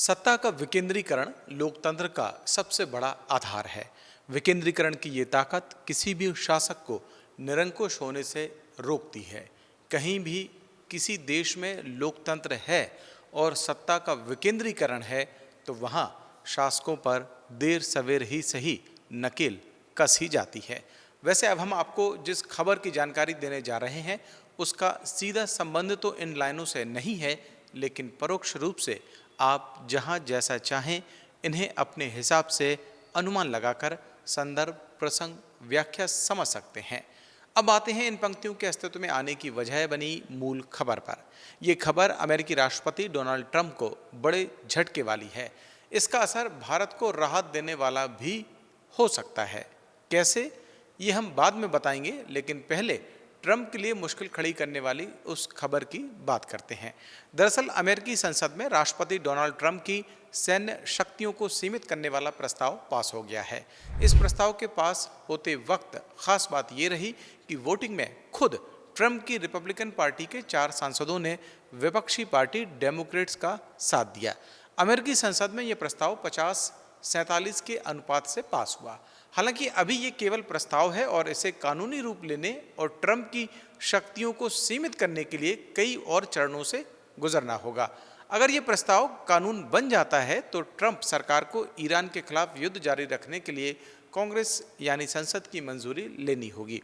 सत्ता का विकेंद्रीकरण लोकतंत्र का सबसे बड़ा आधार है। विकेंद्रीकरण की ये ताकत किसी भी शासक को निरंकुश होने से रोकती है। कहीं भी किसी देश में लोकतंत्र है और सत्ता का विकेंद्रीकरण है तो वहाँ शासकों पर देर सवेर ही सही नकेल कस ही जाती है। वैसे अब हम आपको जिस खबर की जानकारी देने जा रहे हैं उसका सीधा संबंध तो इन लाइनों से नहीं है, लेकिन परोक्ष रूप से आप जहां जैसा चाहें इन्हें अपने हिसाब से अनुमान लगाकर संदर्भ, प्रसंग, व्याख्या समझ सकते हैं। अब आते हैं इन पंक्तियों के अस्तित्व में आने की वजह बनी मूल खबर पर। यह खबर अमेरिकी राष्ट्रपति डोनाल्ड ट्रंप को बड़े झटके वाली है। इसका असर भारत को राहत देने वाला भी हो सकता है। कैसे, ये हम बाद में बताएंगे, लेकिन पहले ट्रंप के लिए मुश्किल खड़ी करने वाली उस खबर की बात करते हैं। दरअसल अमेरिकी संसद में राष्ट्रपति डोनाल्ड ट्रंप की सैन्य शक्तियों को सीमित करने वाला प्रस्ताव पास हो गया है। इस प्रस्ताव के पास होते वक्त खास बात ये रही कि वोटिंग में खुद ट्रंप की रिपब्लिकन पार्टी के 4 सांसदों ने विपक्षी पार्टी डेमोक्रेट्स का साथ दिया। अमेरिकी संसद में यह प्रस्ताव 50-47 के अनुपात से पास हुआ। हालांकि अभी ये केवल प्रस्ताव है और इसे कानूनी रूप लेने और ट्रंप की शक्तियों को सीमित करने के लिए कई और चरणों से गुजरना होगा। अगर ये प्रस्ताव कानून बन जाता है तो ट्रंप सरकार को ईरान के खिलाफ युद्ध जारी रखने के लिए कांग्रेस यानी संसद की मंजूरी लेनी होगी।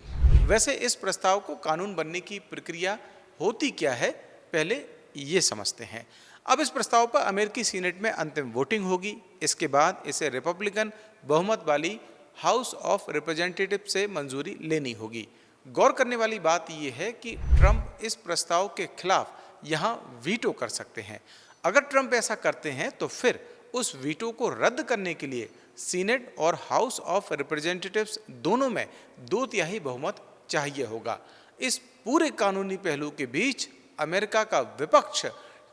वैसे इस प्रस्ताव को कानून बनने की प्रक्रिया होती क्या है, पहले ये समझते हैं। अब इस प्रस्ताव पर अमेरिकी सीनेट में अंतिम वोटिंग होगी। इसके बाद इसे रिपब्लिकन बहुमत वाली हाउस ऑफ रिप्रेजेंटेटिव से मंजूरी लेनी होगी। गौर करने वाली बात यह है कि ट्रंप इस प्रस्ताव के खिलाफ यहाँ वीटो कर सकते हैं। अगर ट्रंप ऐसा करते हैं तो फिर उस वीटो को रद्द करने के लिए सीनेट और हाउस ऑफ रिप्रेजेंटेटिव्स दोनों में 2/3 बहुमत चाहिए होगा। इस पूरे कानूनी पहलू के बीच अमेरिका का विपक्ष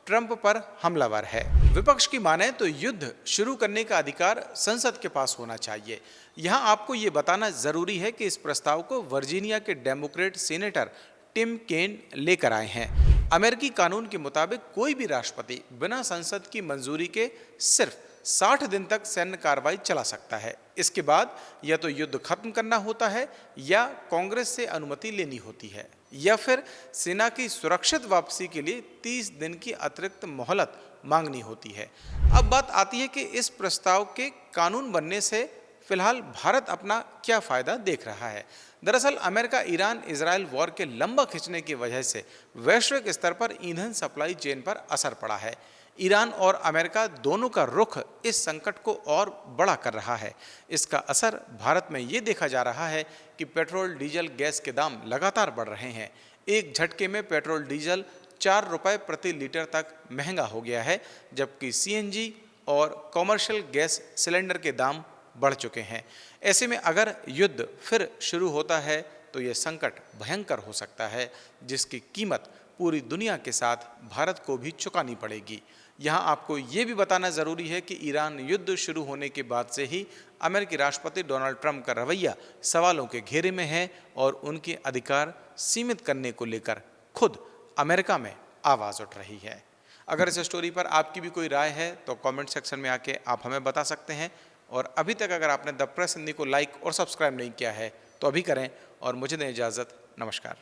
ट्रंप पर हमलावर है। विपक्ष की माने तो युद्ध शुरू करने का अधिकार संसद के पास होना चाहिए। यहां आपको यह बताना जरूरी है कि इस प्रस्ताव को वर्जीनिया के डेमोक्रेट सीनेटर टिम केन लेकर आए हैं। अमेरिकी कानून के मुताबिक कोई भी राष्ट्रपति बिना संसद की मंजूरी के सिर्फ 60 दिन तक सैन्य कार्रवाई चला सकता है। इसके बाद या तो युद्ध खत्म करना होता है या कांग्रेस से अनुमति लेनी होती है या फिर सेना की सुरक्षित वापसी के लिए 30 दिन की अतिरिक्त मोहलत मांगनी होती है। अब बात आती है कि इस प्रस्ताव के कानून बनने से फिलहाल भारत अपना क्या फायदा देख रहा है। दरअसल अमेरिका ईरान इजराइल वॉर के लंबा खिंचने की वजह से वैश्विक स्तर पर ईंधन सप्लाई चेन पर असर पड़ा है। ईरान और अमेरिका दोनों का रुख इस संकट को और बड़ा कर रहा है। इसका असर भारत में ये देखा जा रहा है कि पेट्रोल, डीजल, गैस के दाम लगातार बढ़ रहे हैं। एक झटके में पेट्रोल डीजल 4 रुपये प्रति लीटर तक महंगा हो गया है, जबकि सीएनजी और कॉमर्शियल गैस सिलेंडर के दाम बढ़ चुके हैं। ऐसे में अगर युद्ध फिर शुरू होता है तो ये संकट भयंकर हो सकता है, जिसकी कीमत पूरी दुनिया के साथ भारत को भी चुकानी पड़ेगी। यहाँ आपको ये भी बताना ज़रूरी है कि ईरान युद्ध शुरू होने के बाद से ही अमेरिकी राष्ट्रपति डोनाल्ड ट्रंप का रवैया सवालों के घेरे में है और उनके अधिकार सीमित करने को लेकर खुद अमेरिका में आवाज़ उठ रही है। अगर इस स्टोरी पर आपकी भी कोई राय है तो कमेंट सेक्शन में आके आप हमें बता सकते हैं। और अभी तक अगर आपने द प्रेस हिंदी को लाइक और सब्सक्राइब नहीं किया है तो अभी करें और मुझे दें इजाज़त। नमस्कार।